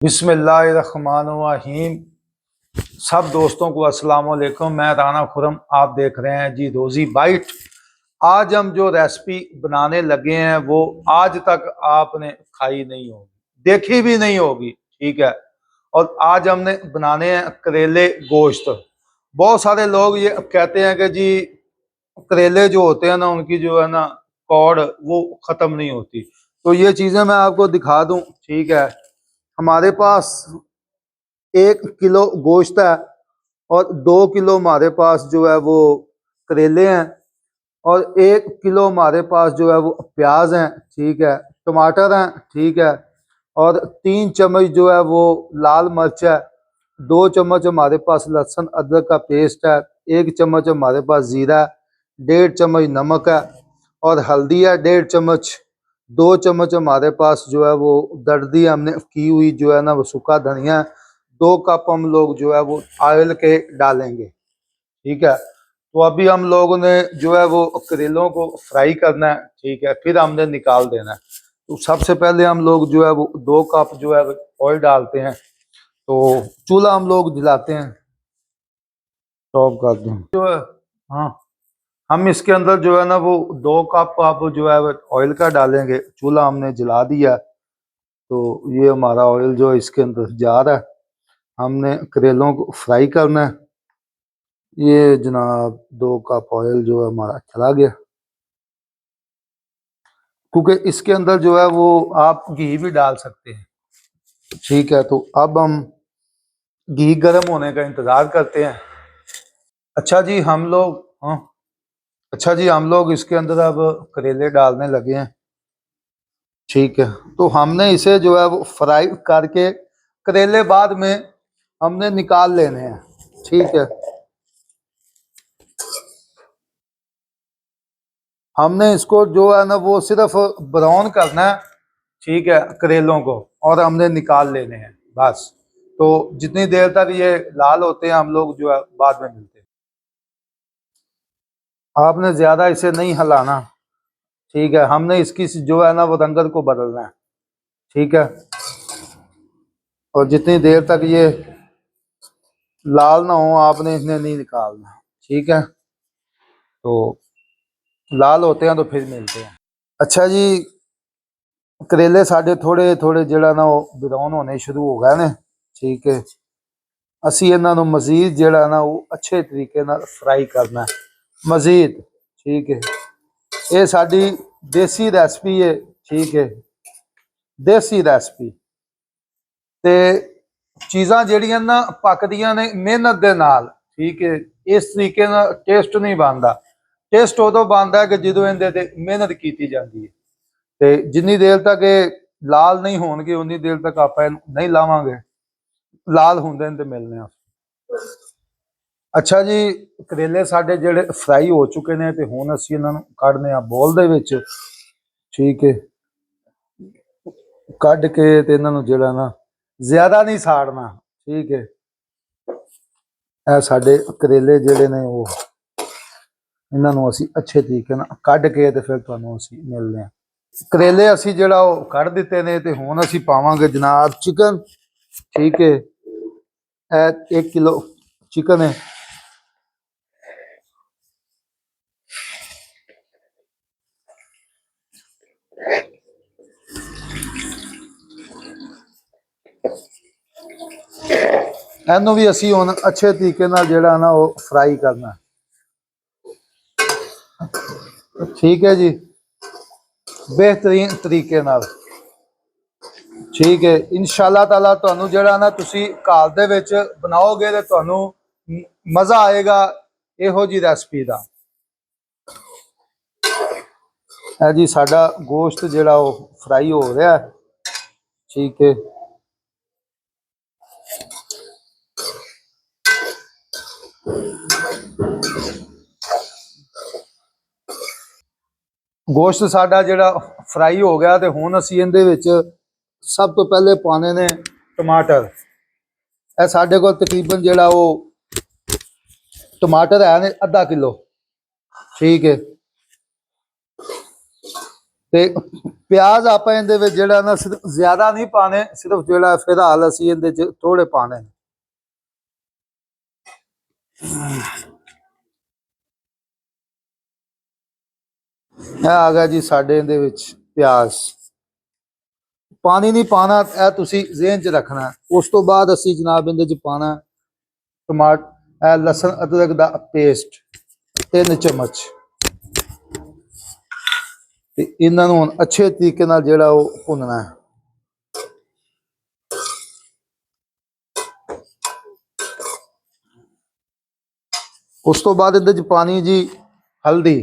बिस्मिल्लाहिर्रहमानिर्रहीम। सब दोस्तों को अस्सलाम वालेकुम। मैं राना खुरम, आप देख रहे हैं जी रोज़ी बाइट। आज हम जो रेसिपी बनाने लगे हैं वो आज तक आपने खाई नहीं होगी, देखी भी नहीं होगी, ठीक है। और आज हमने बनाने हैं करेले गोश्त। बहुत सारे लोग ये कहते हैं कि जी करेले जो होते हैं ना उनकी जो है ना कौड़ वो ख़त्म नहीं होती। तो ये चीज़ें मैं आपको दिखा दूं, ठीक है। हमारे पास 1 किलो गोश्त है और 2 किलो हमारे पास जो है वो करेले हैं और 1 किलो हमारे पास जो है वो प्याज हैं, ठीक है, टमाटर हैं, ठीक है, और 3 चम्मच जो है वो लाल मिर्च है, 2 चम्मच हमारे पास लहसुन अदरक का पेस्ट है, 1 चम्मच हमारे पास जीरा है, 1.5 चम्मच नमक है और हल्दी है 1.5 चम्मच, 2 चम्मच हमारे पास जो है वो दर्दी हमने की हुई जो है ना वो सूखा धनिया है, 2 कप हम लोग जो है वो ऑयल के डालेंगे, ठीक है। तो अभी हम लोगों ने जो है वो करेलों को फ्राई करना है, ठीक है, फिर हमने निकाल देना है। तो सबसे पहले हम लोग जो है वो 2 कप जो है ऑयल डालते हैं। तो चूल्हा हम लोग जलाते हैं, स्टॉप कर दें जो है। हाँ, हम इसके अंदर जो है ना वो 2 कप आप जो है ऑयल का डालेंगे। चूल्हा हमने जला दिया। तो ये हमारा ऑयल जो है इसके अंदर जा रहा है। हमने करेलों को फ्राई करना है। ये जनाब 2 कप ऑयल जो है हमारा चला गया, क्योंकि इसके अंदर जो है वो आप घी भी डाल सकते हैं, ठीक है। तो अब हम घी गर्म होने का इंतज़ार करते हैं। अच्छा जी हम लोग, हाँ, अच्छा जी हम लोग इसके अंदर अब करेले डालने लगे हैं, ठीक है। तो हमने इसे जो है वो फ्राई करके करेले बाद में हमने निकाल लेने हैं, ठीक है। हमने इसको जो है ना वो सिर्फ ब्राउन करना है, ठीक है, करेलों को, और हमने निकाल लेने हैं बस। तो जितनी देर तक ये लाल होते हैं हम लोग जो है बाद में मिलते हैं। आपने ज़्यादा इसे नहीं हिलाना, ठीक है। हमने इसकी जो है ना वो रंगत को बदलना है, ठीक है। और जितनी देर तक ये लाल ना हो आपने इन्हें नहीं निकालना, ठीक है। तो लाल होते हैं तो फिर मिलते हैं। अच्छा जी करेले साढ़े थोड़े थोड़े जड़ा ना वो ब्राउन होने शुरू हो गए ने, ठीक है। ਅਸੀਂ ਇਹਨਾਂ ਨੂੰ ਮਜ਼ੀਦ ਜਿਹੜਾ ਨਾ ਉਹ ਅੱਛੇ ਤਰੀਕੇ ਨਾਲ ਫਰਾਈ ਕਰਨਾ ਮਜ਼ੀਦ, ਠੀਕ ਹੈ। ਇਹ ਸਾਡੀ ਦੇਸੀ ਰੈਸਪੀ ਹੈ, ਠੀਕ ਹੈ, ਦੇਸੀ ਰੈਸਪੀ। ਤੇ ਚੀਜ਼ਾਂ ਜਿਹੜੀਆਂ ਨਾ ਪੱਕਦੀਆਂ ਨੇ ਮਿਹਨਤ ਦੇ ਨਾਲ, ਠੀਕ ਹੈ। ਇਸ ਤਰੀਕੇ ਨਾਲ ਟੇਸਟ ਨਹੀਂ ਬਣਦਾ। ਟੇਸਟ ਉਦੋਂ ਬਣਦਾ ਕਿ ਜਦੋਂ ਇਹਦੇ ਤੇ ਮਿਹਨਤ ਕੀਤੀ ਜਾਂਦੀ ਹੈ। ਤੇ ਜਿੰਨੀ ਦੇਰ ਤੱਕ ਇਹ ਲਾਲ ਨਹੀਂ ਹੋਣਗੇ ਉਨੀ ਦੇਰ ਤੱਕ ਆਪਾਂ ਇਹਨੂੰ ਨਹੀਂ ਲਾਵਾਂਗੇ। ਲਾਲ ਹੁੰਦੇ ਨੇ ਤੇ ਮਿਲਨੇ ਆ। ਅੱਛਾ ਜੀ ਕਰੇਲੇ ਸਾਡੇ ਜਿਹੜੇ ਫਰਾਈ ਹੋ ਚੁੱਕੇ ਨੇ ਤੇ ਹੁਣ ਅਸੀਂ ਇਹਨਾਂ ਨੂੰ ਕੱਢਨੇ ਆ ਬੋਲ ਦੇ ਵਿੱਚ, ਠੀਕ ਹੈ। ਕੱਢ ਕੇ ਤੇ ਇਹਨਾਂ ਨੂੰ ਜਿਹੜਾ ਨਾ ਜ਼ਿਆਦਾ ਨਹੀਂ ਸਾੜਨਾ, ਠੀਕ ਹੈ। ਇਹ ਸਾਡੇ ਕਰੇਲੇ ਜਿਹੜੇ ਨੇ ਉਹ ਇਹਨਾਂ ਨੂੰ ਅਸੀਂ ਅੱਛੇ ਤਰੀਕੇ ਨਾਲ ਕੱਢ ਕੇ ਤੇ ਫਿਰ ਤੁਹਾਨੂੰ ਅਸੀਂ ਮਿਲਦੇ ਹਾਂ। ਕਰੇਲੇ ਅਸੀਂ ਜਿਹੜਾ ਉਹ ਕੱਢ ਦਿੱਤੇ ਨੇ ਤੇ ਹੁਣ ਅਸੀਂ ਪਾਵਾਂਗੇ ਜਨਾਬ ਚਿਕਨ, ਠੀਕ ਹੈ। ਇਹ 1 ਕਿਲੋ ਚਿਕਨ ਹੈ। ਇਹਨੂੰ ਵੀ ਅਸੀਂ ਹੁਣ ਅੱਛੇ ਤਰੀਕੇ ਨਾਲ ਜਿਹੜਾ ਨਾ ਉਹ ਫਰਾਈ ਕਰਨਾ, ਠੀਕ ਹੈ ਜੀ, ਬਿਹਤਰੀਨ ਤਰੀਕੇ ਨਾਲ, ਠੀਕ ਹੈ। ਇਨਸ਼ਾਅੱਲਾ ਤਾਲਾ ਤੁਹਾਨੂੰ ਜਿਹੜਾ ਨਾ ਤੁਸੀਂ ਘਰ ਦੇ ਵਿੱਚ ਬਣਾਓਗੇ ਤੇ ਤੁਹਾਨੂੰ ਮਜ਼ਾ ਆਏਗਾ ਇਹੋ ਜੀ ਰੈਸਪੀ ਦਾ। ਇਹ ਜੀ ਸਾਡਾ ਗੋਸ਼ਤ ਜਿਹੜਾ ਉਹ ਫਰਾਈ ਹੋ ਰਿਹਾ, ਠੀਕ ਹੈ। ਗੋਸ਼ਤ ਸਾਡਾ ਜਿਹੜਾ ਫਰਾਈ ਹੋ ਗਿਆ ਤੇ ਹੁਣ ਅਸੀਂ ਇਹਦੇ ਵਿੱਚ ਸਭ ਤੋਂ ਪਹਿਲੇ ਪਾਣੇ ਨੇ ਟਮਾਟਰ। ਇਹ ਸਾਡੇ ਕੋਲ ਤਕਰੀਬਨ ਜਿਹੜਾ ਉਹ ਟਮਾਟਰ ਹੈ ਨੇ 1/2 ਕਿਲੋ, ਠੀਕ ਹੈ। ਤੇ ਪਿਆਜ਼ ਆਪਾਂ ਇਹਦੇ ਵਿੱਚ ਜਿਹੜਾ ਨਾ ਸਿਰਫ ਜ਼ਿਆਦਾ ਨਹੀਂ ਪਾਣੇ, ਸਿਰਫ ਜਿਹੜਾ ਫਿਲਹਾਲ ਅਸੀਂ ਇਹਦੇ ਚ ਥੋੜੇ ਪਾਣੇ ਨੇ। ਇਹ ਆ ਗਿਆ ਜੀ ਸਾਡੇ ਇਹਦੇ ਵਿੱਚ ਪਿਆਜ਼। ਪਾਣੀ ਨਹੀਂ ਪਾਣਾ, ਇਹ ਤੁਸੀਂ ਜ਼ਿਹਨ ਚ ਰੱਖਣਾ। ਉਸ ਤੋਂ ਬਾਅਦ ਅਸੀਂ ਜਨਾਬ ਇਹਦੇ ਚ ਪਾਣਾ ਟਮਾਟਰ, ਲਸਣ ਅਦਰਕ ਦਾ ਪੇਸਟ 3 ਚਮਚ, ਤੇ ਇਹਨਾਂ ਨੂੰ ਹੁਣ ਅੱਛੇ ਤਰੀਕੇ ਨਾਲ ਜਿਹੜਾ ਉਹ ਭੁੰਨਣਾ ਹੈ। ਉਸ ਤੋਂ ਬਾਅਦ ਇਹਦੇ ਚ ਪਾਣੀ ਜੀ ਹਲਦੀ,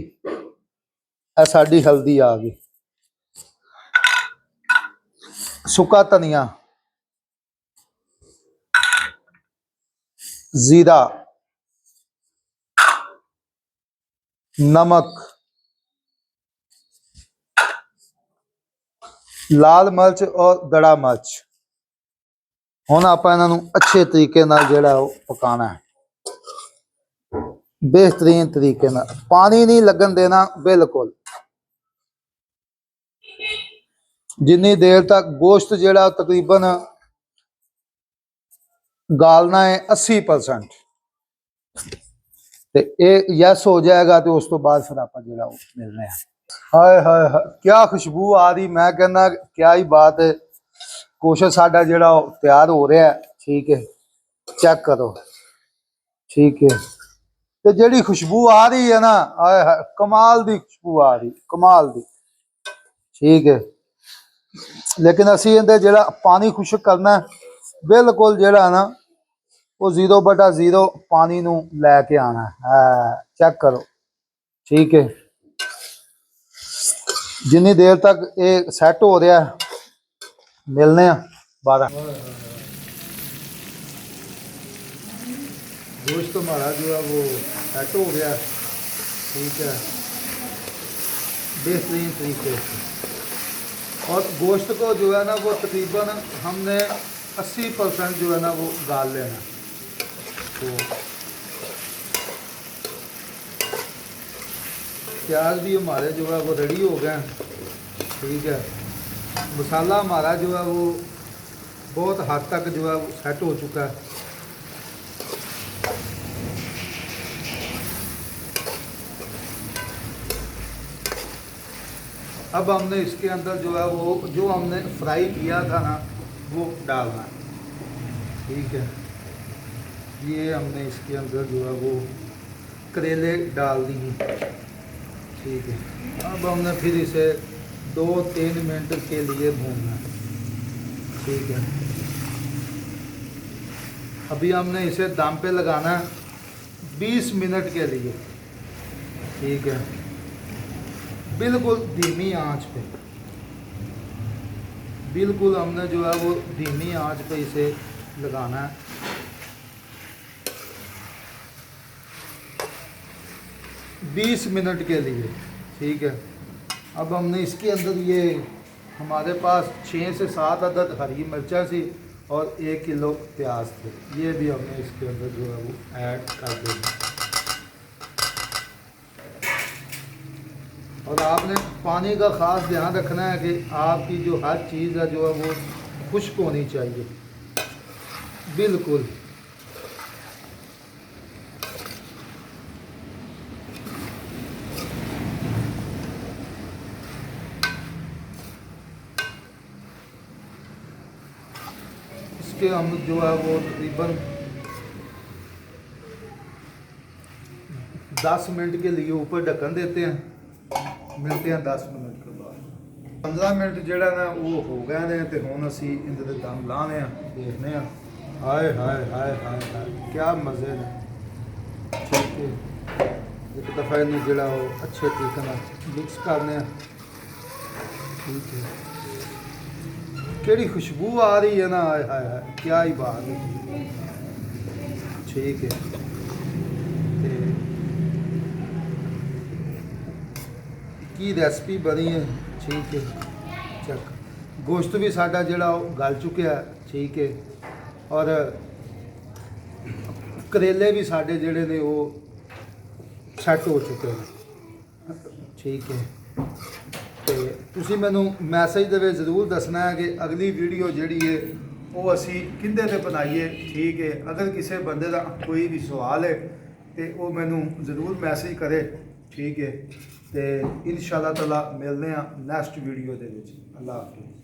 ਇਹ ਸਾਡੀ ਹਲਦੀ ਆ ਗਈ, ਸੁੱਕਾ ਧਨੀਆ, जीरा, नमक, लाल मिर्च और दड़ा मिर्च। हुण आपां इन्हां नूं अच्छे तरीके नाल जिहड़ा ओह पकाना है, बेहतरीन तरीके नाल। पानी नहीं लगन देना बिल्कुल। जिन्नी देर तक गोश्त जिहड़ा तकरीबन गालना है 80%, ते यस हो जाएगा तो उस तो बाद फिर आप मिलने हैं। हाय हाय हाय क्या खुशबू आ रही, मैं कहना क्या ही बात है। कोशिश साडा जिहड़ा तैयार हो रहा है, ठीक है, चेक करो, ठीक है। तो जिहड़ी खुशबू आ रही है ना, हाय हाय कमाल दी खुशबू आ रही, कमाल दी, ठीक है। लेकिन असी इहदे जिहड़ा पानी खुश्क करना बिल्कुल जिहड़ा ना वो 0/0 पानी नूं लैके आना है। चेक करो, ठीक है। जिन्नी देर तक ये सैट हो रहा है, मिलने 12। गोश्त हमारा जो है वो सेट हो गया, ठीक है, बेहतरीन तरीके से। और गोश्त को जो है ना वो तकरीबन हमने 80% जो है ना वो गाल लेना। तो प्याज भी हमारे जो है वो रेडी हो गए, ठीक है। मसाला हमारा जो है वो बहुत हद तक जो है वो सेट हो चुका है। अब हमने इसके अंदर जो है वो जो हमने फ्राई किया था ना वो डालना है, ठीक है। ये हमने इसके अंदर जो है वो करेले डाल दिए, ठीक है। अब हमने फिर इसे 2-3 मिनट के लिए भूनना है, ठीक है। अभी हमने इसे दम पे लगाना है 20 मिनट के लिए, ठीक है, बिल्कुल धीमी आंच पे। बिल्कुल हमने जो है वो धीमी आंच पे इसे लगाना है। बीस मिनट के लिए, ठीक है। अब हमने इसके अंदर ये हमारे पास 6 से 7 अदद हरी मिर्चा थी और 1 किलो प्याज थे, ये भी हमने इसके अंदर जो है वो ऐड कर देना। और आपने पानी का ख़ास ध्यान रखना है कि आपकी जो हर चीज़ है जो है वो खुश्क होनी चाहिए, बिल्कुल। इसके हम जो है वो तकरीबन 10 मिनट के लिए ऊपर ढक्कन देते हैं। मिलते हैं 10 मिनट के बाद। 15 मिनट जोड़ा ना वो हो गए ने, तो हुण असी इहदे ते दम लाने, देखने। हाय हाय हाय हाय हाय क्या मज़े ने, ठीक है। एक दफ़ा इन्हूं जोड़ा वो अच्छे तरीके नाल मिक्स करने, ठीक है। केड़ी खुशबू आ रही है ना, हाय हाय हाय क्या ही बात है, ठीक है। की रेसिपी बनी है, ठीक है। चक गोश्त भी साडा जिहड़ा गल चुकिया, ठीक है। और करेले भी साडे जिहड़े ने वो सैट हो चुके हैं, ठीक है। ਤੇ ਤੁਸੀਂ ਮੈਨੂੰ ਮੈਸੇਜ ਦੇ ਵਿੱਚ ਜ਼ਰੂਰ ਦੱਸਣਾ ਹੈ ਕਿ ਅਗਲੀ ਵੀਡੀਓ ਜਿਹੜੀ ਹੈ ਉਹ ਅਸੀਂ ਕਿਹਦੇ ਤੇ ਬਣਾਈਏ। ਠੀਕ ਹੈ, ਅਗਰ ਕਿਸੇ ਬੰਦੇ ਦਾ ਕੋਈ ਵੀ ਸਵਾਲ ਹੈ ਤੇ ਉਹ ਮੈਨੂੰ ਜ਼ਰੂਰ ਮੈਸੇਜ ਕਰੇ। ਠੀਕ ਹੈ, ਤੇ ਇਨਸ਼ਾ ਅੱਲਾਹ ਤਾਲਾ ਮਿਲਦੇ ਹਾਂ ਨੈਕਸਟ ਵੀਡੀਓ ਦੇ ਵਿੱਚ। ਅੱਲਾਹ ਹਾਫਿਜ਼।